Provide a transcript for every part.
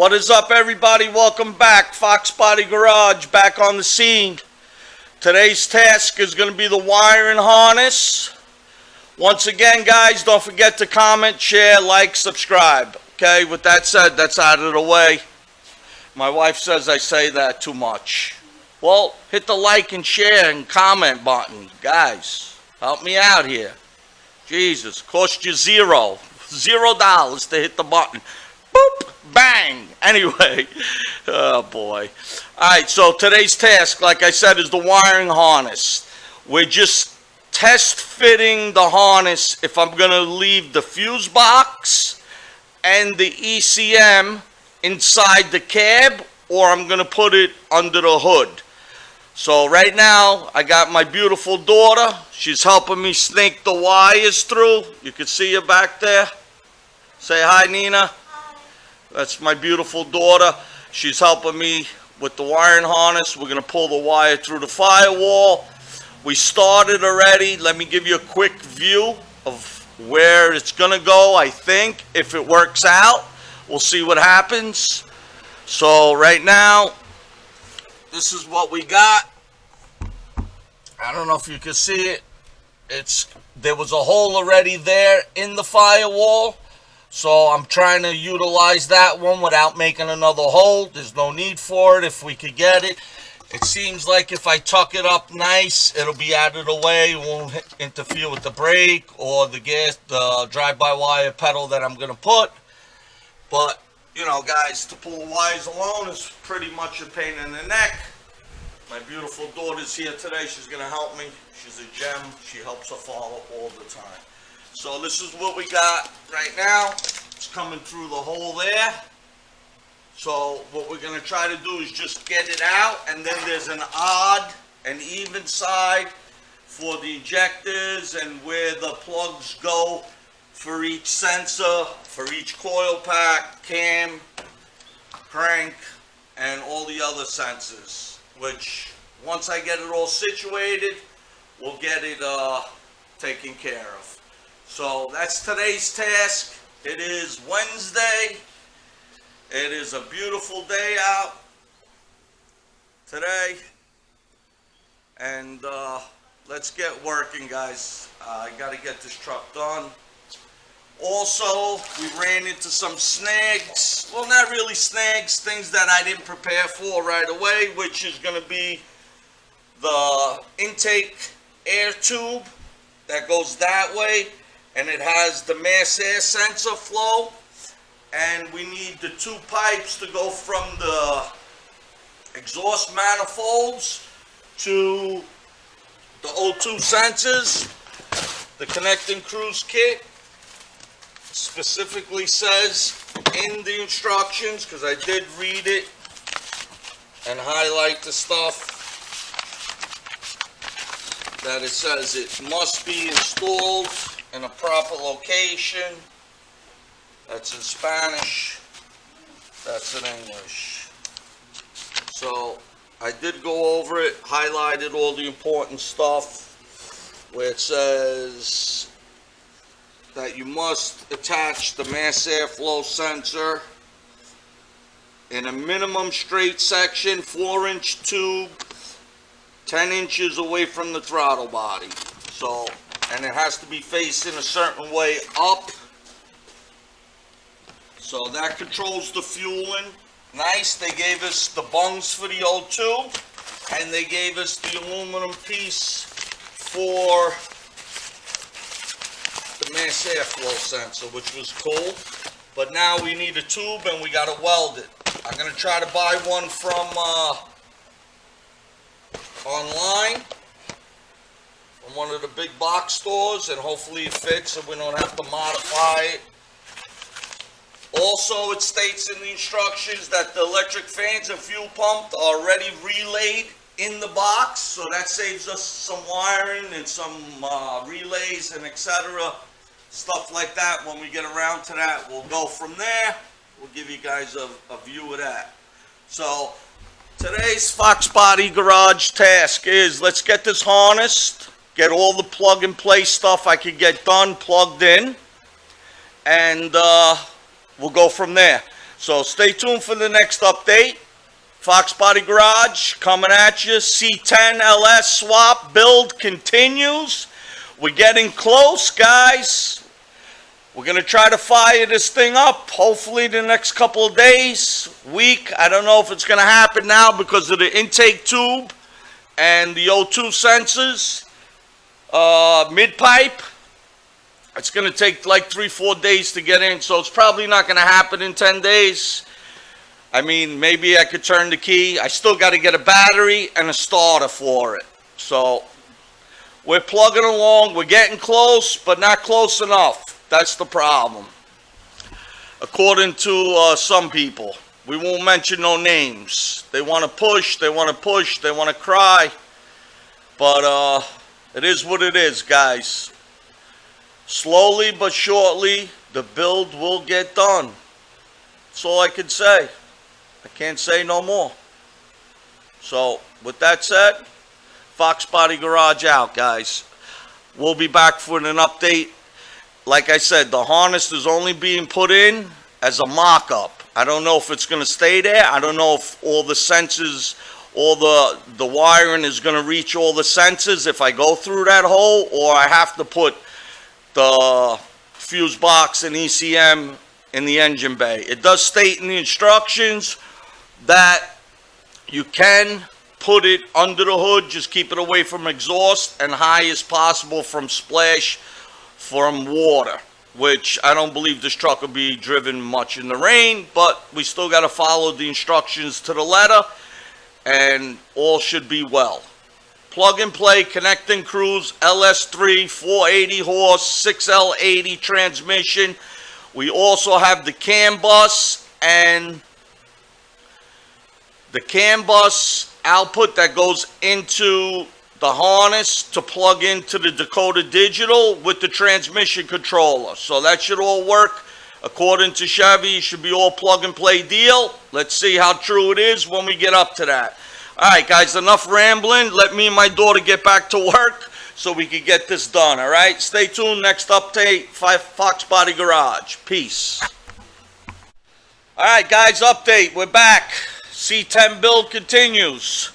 What is up, everybody? Welcome back. Foxbody Garage back on the scene. Today's task is going to be the wiring harness. Once again, guys, don't forget to comment, share, like, subscribe. Okay, with that said, that's out of the way. My wife says I say that too much. Well, hit the like and share and comment button. Guys, help me out here. Jesus, cost you $0 to hit the button. Boop, bang. Anyway, oh boy. Alright, so today's task, like I said, is the wiring harness. We're just test fitting the harness if I'm going to leave the fuse box and the ECM inside the cab, or I'm going to put it under the hood. So right now, I got my beautiful daughter. She's helping me snake the wires through. You can see her back there. Say hi, Nina. That's my beautiful daughter. She's helping me with the wiring harness. We're going to pull the wire through the firewall. We started already. Let me give you a quick view of where it's going to go, I think. If it works out, we'll see what happens. So right now, this is what we got. I don't know if you can see it. There was a hole already there in the firewall. So I'm trying to utilize that one without making another hole. There's no need for it if we could get it. It seems like if I tuck it up nice, it'll be out of the way. It won't interfere with the brake or the drive-by-wire pedal that I'm going to put. But, you know, guys, to pull the wires alone is pretty much a pain in the neck. My beautiful daughter's here today. She's going to help me. She's a gem. She helps her father all the time. So this is what we got right now. It's coming through the hole there. So what we're going to try to do is just get it out. And then there's an odd and even side for the ejectors and where the plugs go for each sensor, for each coil pack, cam, crank, and all the other sensors. Which, once I get it all situated, we'll get it taken care of. So that's today's task. It is Wednesday. It is a beautiful day out today. And let's get working, guys. I got to get this truck done. Also, we ran into some snags. Well, not really snags, things that I didn't prepare for right away, which is going to be the intake air tube that goes that way. And it has the mass air sensor flow, and we need the two pipes to go from the exhaust manifolds to the O2 sensors. The connecting cruise kit specifically says in the instructions, because I did read it and highlight the stuff, that it says it must be installed in a proper location. That's in Spanish. That's in English. So I did go over it, highlighted all the important stuff where it says that you must attach the mass airflow sensor in a minimum straight section, 4-inch tube, 10 inches away from the throttle body. So, and it has to be facing a certain way up. So that controls the fueling. Nice, they gave us the bungs for the O2, and they gave us the aluminum piece for the mass airflow sensor, which was cool. But now we need a tube and we gotta weld it. I'm gonna try to buy one from online, from one of the big box stores, and hopefully it fits and we don't have to modify it. Also, it states in the instructions that the electric fans and fuel pump are already relayed in the box, so that saves us some wiring and some relays and etc. Stuff like that. When we get around to that, we'll go from there. We'll give you guys a view of that. So today's Foxbody Garage task is, let's get this harnessed, get all the plug and play stuff I can get done plugged in, and we'll go from there. So stay tuned for the next update. Foxbody Garage coming at you. C10 LS swap build continues. We're getting close, guys. We're going to try to fire this thing up, hopefully the next couple of days, week. I don't know if it's going to happen now because of the intake tube and the O2 sensors, mid-pipe. It's going to take like 3-4 days to get in, so it's probably not going to happen in 10 days. I mean, maybe I could turn the key. I still got to get a battery and a starter for it. So we're plugging along. We're getting close, but not close enough. That's the problem, according to some people. We won't mention no names. They want to push, they want to push, they want to cry. But it is what it is, guys. Slowly but surely, the build will get done. That's all I can say. I can't say no more. So, with that said, Foxbody Garage out, guys. We'll be back for an update. Like I said, the harness is only being put in as a mock-up. I don't know if it's going to stay there. I don't know if all the sensors, all the wiring is going to reach all the sensors if I go through that hole, or I have to put the fuse box and ECM in the engine bay. It does state in the instructions that you can put it under the hood, just keep it away from exhaust and high as possible from splash from water, which I don't believe this truck will be driven much in the rain, but we still got to follow the instructions to the letter, and all should be well. Plug and play, connect and cruise, LS3, 480 horse, 6L80 transmission. We also have the CAN bus and the CAN bus output that goes into the harness to plug into the Dakota Digital with the transmission controller. So that should all work. According to Chevy, it should be all plug and play deal. Let's see how true it is when we get up to that. All right, guys, enough rambling. Let me and my daughter get back to work so we can get this done, all right? Stay tuned. Next update, Foxbody Garage. Peace. All right, guys, update. We're back. C10 build continues.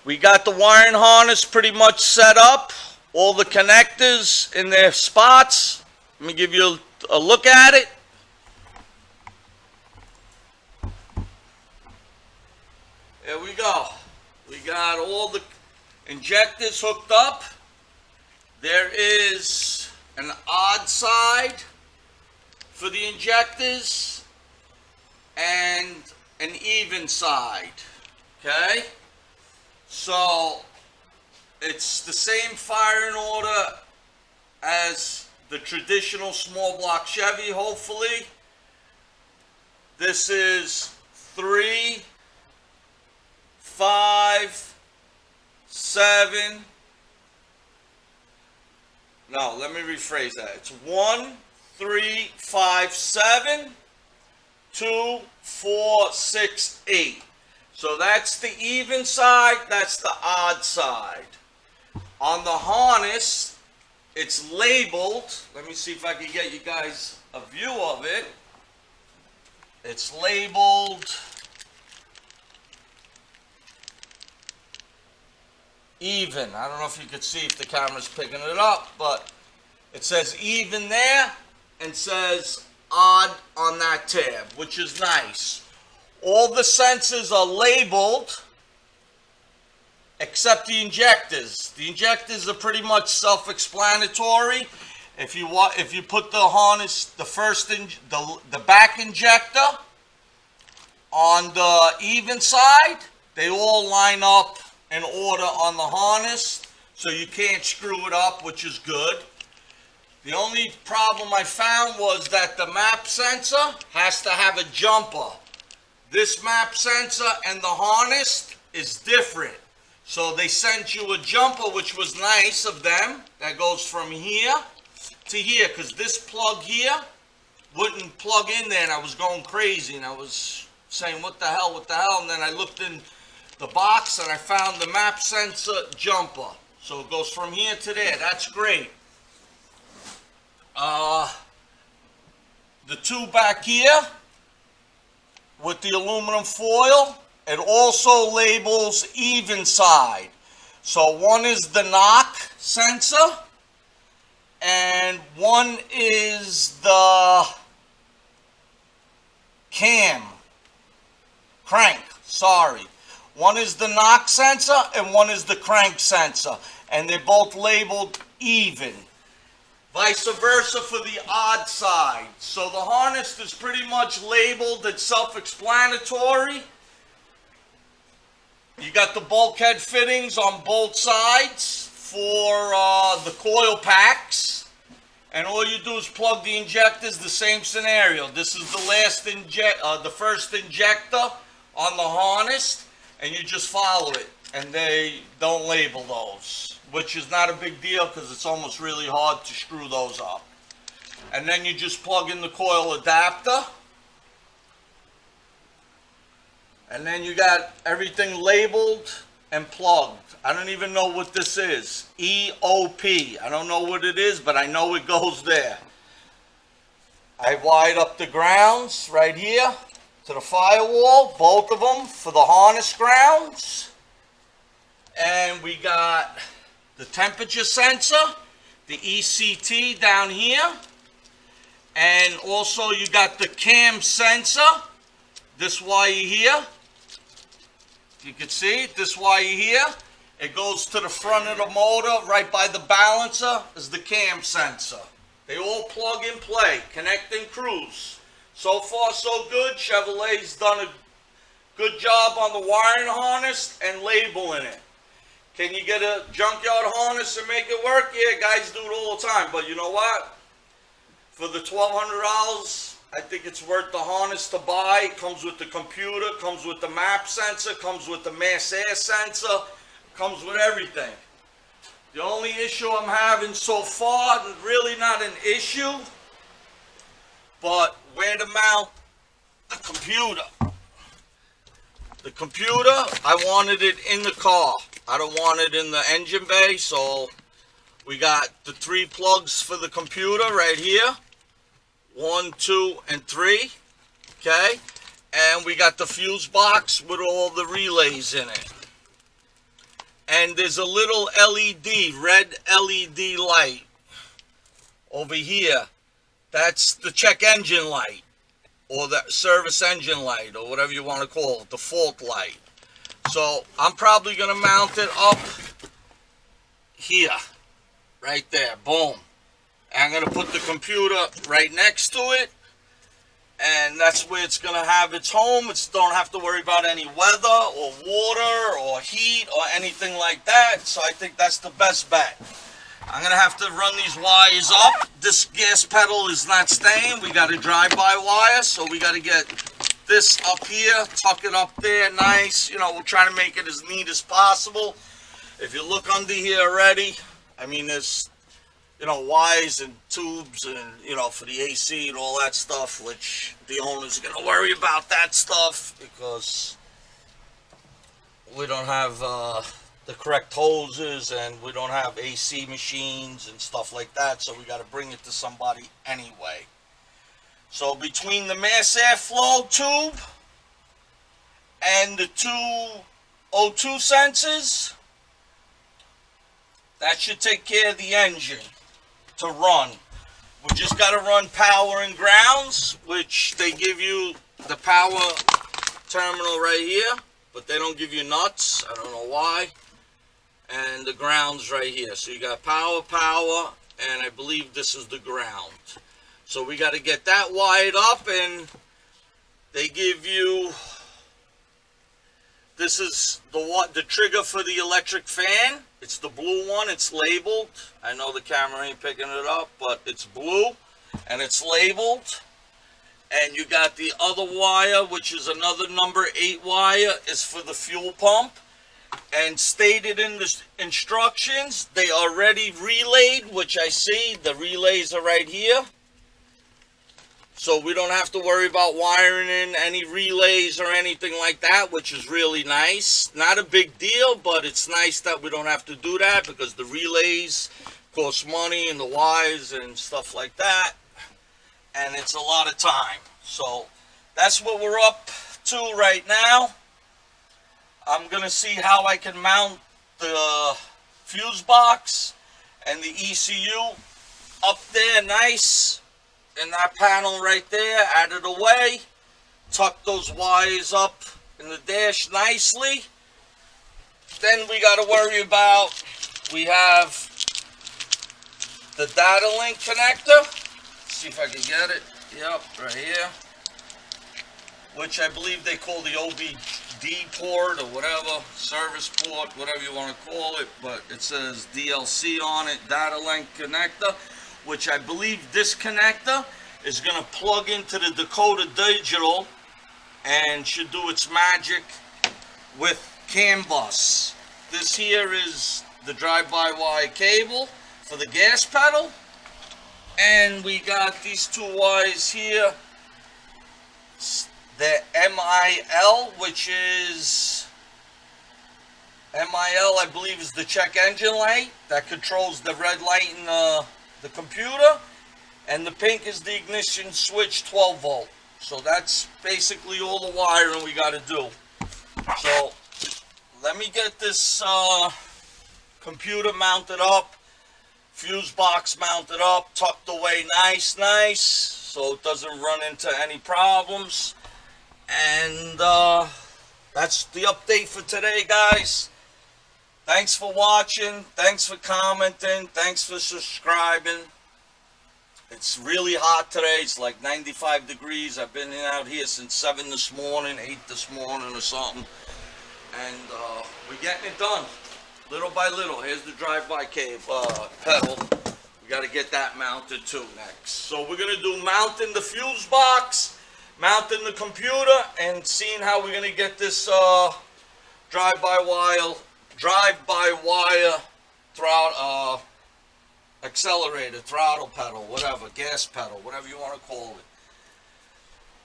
We got the wiring harness pretty much set up. All the connectors in their spots. Let me give you a look at it. There we go. We got all the injectors hooked up. There is an odd side for the injectors and an even side. Okay? So, it's the same firing order as the traditional small block Chevy, hopefully. This is 3, 5, 7. No, let me rephrase that. It's 1, 3, 5, 7, 2, 4, 6, 8. So that's the even side, that's the odd side. On the harness, it's labeled. Let me see if I can get you guys a view of it. It's labeled even. I don't know if you could see if the camera's picking it up, but it says even there and says odd on that tab, which is nice. All the sensors are labeled except the injectors. The injectors are pretty much self-explanatory. If you put the harness, the back injector on the even side, they all line up in order on the harness, so you can't screw it up, which is good. The only problem I found was that the map sensor has to have a jumper. This map sensor and the harness is different. So they sent you a jumper, which was nice of them. That goes from here to here, because this plug here wouldn't plug in there, and I was going crazy, and I was saying, what the hell, and then I looked in the box, and I found the map sensor jumper. So it goes from here to there. That's great. The two back here with the aluminum foil. It also labels even side. So one is the knock sensor, and one is the crank, sorry. One is the knock sensor and one is the crank sensor, and they're both labeled even. Vice versa for the odd side. So the harness is pretty much labeled, it's self-explanatory. You got the bulkhead fittings on both sides for the coil packs. And all you do is plug the injectors, the same scenario. This is the first injector on the harness, and you just follow it. And they don't label those, which is not a big deal because it's almost really hard to screw those up. And then you just plug in the coil adapter. And then you got everything labeled and plugged. I don't even know what this is. EOP. I don't know what it is, but I know it goes there. I wired up the grounds right here to the firewall, both of them for the harness grounds. And we got the temperature sensor, the ECT down here. And also you got the cam sensor, this wire here. You can see it, this wire here. It goes to the front of the motor, right by the balancer is the cam sensor. They all plug and play, connect and cruise. So far so good. Chevrolet's done a good job on the wiring harness and labeling it. Can you get a junkyard harness and make it work? Yeah, guys do it all the time, but you know what? For the $1,200, I think it's worth the harness to buy. It comes with the computer, comes with the map sensor, comes with the mass air sensor, comes with everything. The only issue I'm having so far, really not an issue, but where to mount the computer. The computer, I wanted it in the car. I don't want it in the engine bay, so we got the 3 plugs for the computer right here. 1, 2, and 3. Okay, and we got the fuse box with all the relays in it. And there's a little LED, red LED light over here. That's the check engine light, or the service engine light, or whatever you want to call it, the fault light. So I'm probably going to mount it up here, right there, boom. I'm going to put the computer right next to it, and that's where it's going to have its home. It don't have to worry about any weather or water or heat or anything like that, so I think that's the best bet. I'm going to have to run these wires up. This gas pedal is not staying. We got a drive-by wire, so we got to get this up here, tuck it up there, nice. You know, we'll try to make it as neat as possible. If you look under here already, I mean, there's, you know, wires and tubes and, you know, for the AC and all that stuff, which the owner's going to worry about that stuff because we don't have the correct hoses and we don't have AC machines and stuff like that, so we got to bring it to somebody anyway. So between the mass airflow tube and the 2 O2 sensors, that should take care of the engine to run. We just got to run power and grounds, which they give you the power terminal right here, but they don't give you nuts. I don't know why. And the grounds right here. So you got power, and I believe this is the ground. So we got to get that wired up, and they give you, this is the trigger for the electric fan. It's the blue one. It's labeled. I know the camera ain't picking it up, but it's blue and it's labeled. And you got the other wire, which is another number 8 wire, is for the fuel pump. And stated in the instructions, they are already relayed, which I see the relays are right here. So we don't have to worry about wiring in any relays or anything like that, which is really nice. Not a big deal, but it's nice that we don't have to do that because the relays cost money and the wires and stuff like that. And it's a lot of time. So that's what we're up to right now. I'm going to see how I can mount the fuse box and the ECU up there nice in that panel right there, out of the way. Tuck those wires up in the dash nicely. Then we got to worry about, we have the data link connector. See if I can get it. Yep, right here. Which I believe they call the OBD port or whatever, service port, whatever you want to call it, but it says DLC on it, data link connector, which I believe this connector is going to plug into the Dakota Digital and should do its magic with CAN bus. This here is the drive-by-wire cable for the gas pedal, and we got these two wires here. The MIL, which is MIL, I believe, is the check engine light that controls the red light in the computer, and the pink is the ignition switch 12 volt. So that's basically all the wiring we got to do. So let me get this computer mounted up, fuse box mounted up, tucked away nice, so it doesn't run into any problems. And that's the update for today, guys. Thanks for watching. Thanks for commenting. Thanks for subscribing. It's really hot today. It's like 95 degrees. I've been out here since 7 this morning, 8 this morning or something. And we're getting it done. Little by little. Here's the drive-by pedal. We got to get that mounted too next. So we're going to do mounting the fuse box, mounting the computer, and seeing how we're going to get this drive-by-wire throttle, accelerator, throttle pedal, whatever, gas pedal, whatever you want to call it.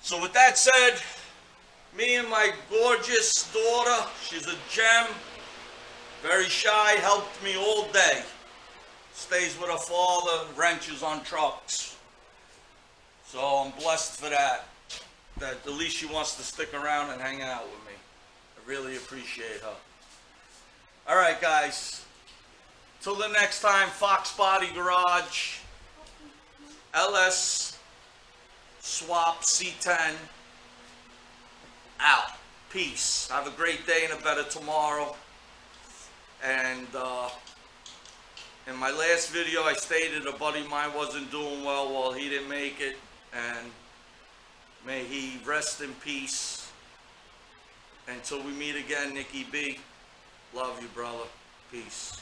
So with that said, me and my gorgeous daughter, she's a gem, very shy, helped me all day. Stays with her father, wrenches on trucks. So I'm blessed for that. That at least she wants to stick around and hang out with me. I really appreciate her. Alright guys, till the next time, Foxbody Garage, LS Swap C10, out. Peace. Have a great day and a better tomorrow. And in my last video I stated a buddy of mine wasn't doing well, he didn't make it, and may he rest in peace. Until we meet again, Nicky B. Love you, brother. Peace.